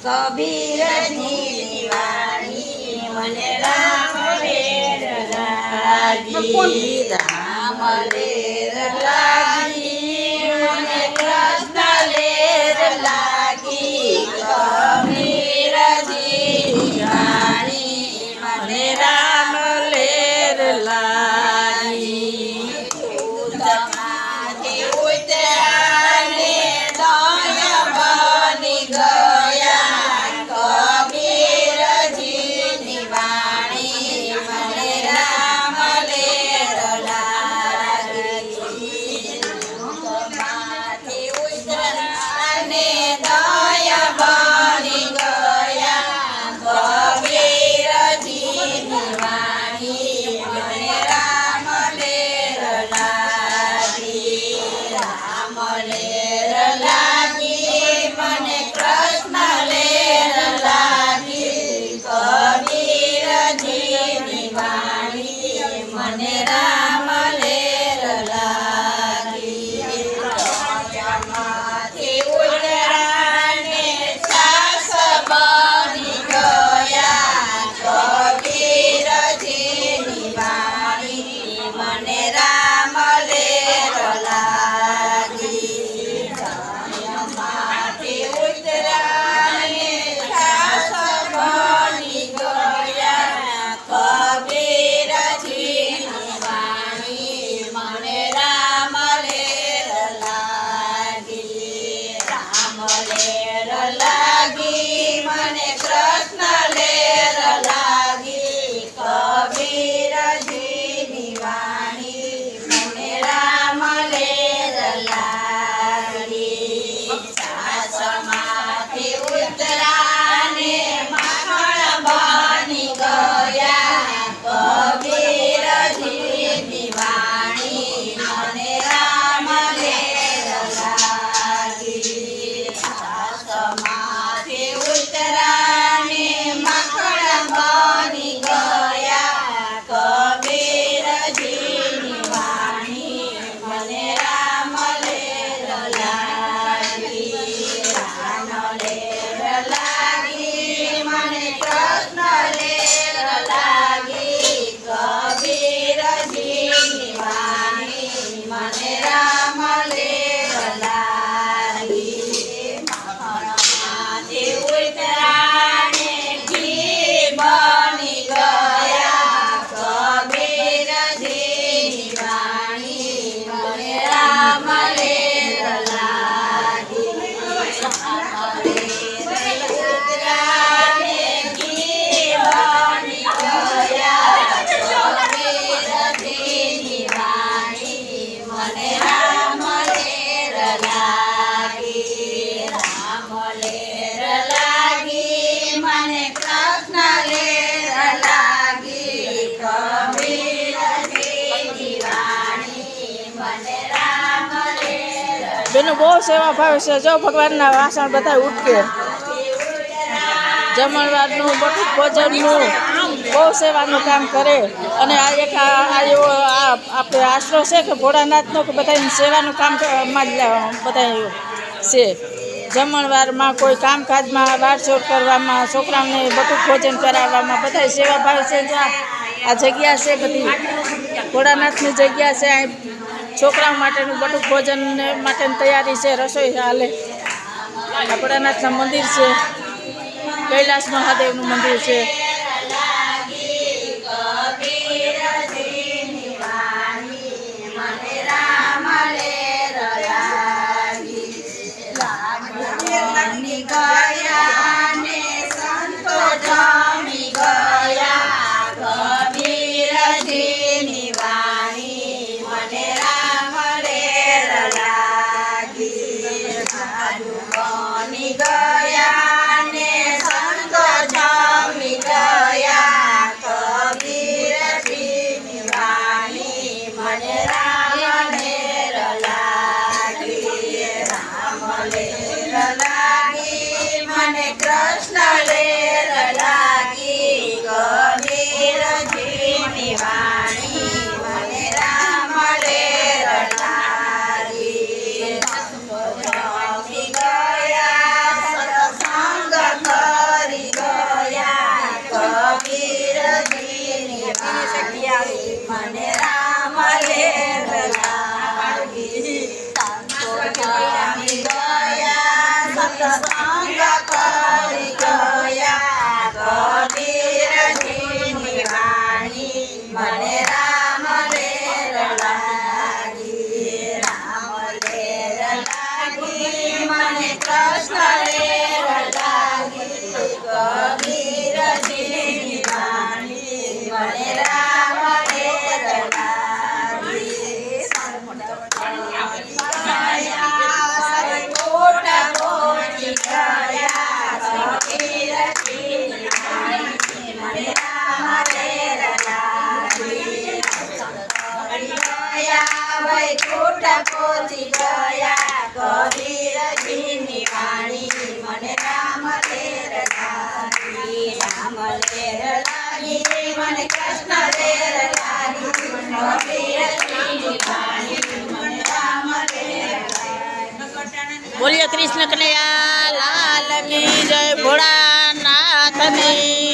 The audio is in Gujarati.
કબીરજીની વાણી મને રામ લેર લાગી, રામ લેર લાગી, મને કૃષ્ણ લેર લાગી, કબીરજીની વાણી મને રામ લેર લાગી. ઉતમાંથી ઉતર્યા ને દયા બની ગયા, કબીરજીની વાણી મને રામ લેર લાગી. ઉતમાંથી ઉતર્યા ને દયા બની ગયા, કબીરજીની વાણી મને રામ લેર લાગી, રામ લેર લાગી, મને કૃષ્ણ લેર લાગી, કબીરજીની વાણી મને રામ લેર લાગી. દયામાંથી ઉતર્યા ને સાસ બની ગયા, કબીરજીની વાણી મને રામ લેર લાગી. દયામાંથી ઉતર્યા ને સાસ બની ગયા, કબીરજીની વાણી મને રામ લેર લાગી, રામ લેર લાગી, મને કૃષ્ણ લેર લાગી, કબીરજીની વાણી મને રામ લેર લાગી. સાસમાંથી ઉતર્યા ને માખણ બની ગયા, કબીરજીની વાણી મને રામ લેર લાગી. સાસમાંથી ઉતર્યા ને માખણ બની ગયા, કબીરજીની વાણી મને રામ લેર લાગી, રામ લેર લાગી, મને કૃષ્ણ લેર લાગી, કબીરજીની વાણી મને રામ લેર લાગી. માખણમાંથી ઉતર્યા ને ઘી બની ગયા, કબીરજીની વાણી મને રામ લેર લાગી. ઉતર્યા ને ઘી બની ગયા, કબીરજીની વાણી મને રામ લેર લાગી, રામ લેર લાગી, મને કૃષ્ણ લેર લાગી, કબીરજીની વાણી મને રામ લેર બેનું બહુ સેવા ભાવે છે. જો ભગવાનના વાસણ બધા ઉટકે, જમણવારનું બધું ભોજનનું બહુ સેવાનું કામ કરે. અને આ એક આપણે આશરો છે કે ભોળાનાથનો કે બધા સેવાનું કામ માં જ બધા છે. જમણવારમાં કોઈ કામકાજમાં વારછોડ કરવામાં, છોકરાઓને બધું ભોજન કરાવવામાં બધા સેવા ભાવ છે. જો આ જગ્યા છે બધી ભોળાનાથની જગ્યા છે. અહીં છોકરાઓ માટેનું બધું ભોજન માટેની તૈયારી છે, રસોઈ હાલે. આ ભોળાનાથના મંદિર છે, કૈલાસ મહાદેવનું મંદિર છે. લાગી, કબીરજીની વાણી મને રામ લેર લાગી. લાગી ગયા ને સંતો જમી ગયા, કબીરજીની વાણી મને રામ લેર લાગી. સાધુ બની ગયા ને સંતો જમી ગયા, ઢેર લાગી સંતો જામી ગયા સત્સંગ કરી ગયા કબીરજીની વાણી મને રામ ઢેર લાગી રામ ઢેર લાગી મને કૃષ્ણ ઢેર લાગી કબીરજીની વાણી મને રામ ઢેર લાગી સર્વકોટ પહોંચી ગયા કબીરજીની વાણી મને રામ ઢેર લાગી વૈકુંઠ પહોંચી ગયા કબીરજીની વાણી મને રામ ઢેર લાગી રામ ઢેર લાગી મને કૃષ્ણ ઢેર લાગી કબીરજીની વાણી મને રામ ઢેર લાગી બોલીએ કૃષ્ણ કનૈયા લાલ કી જય ભોળાનાથની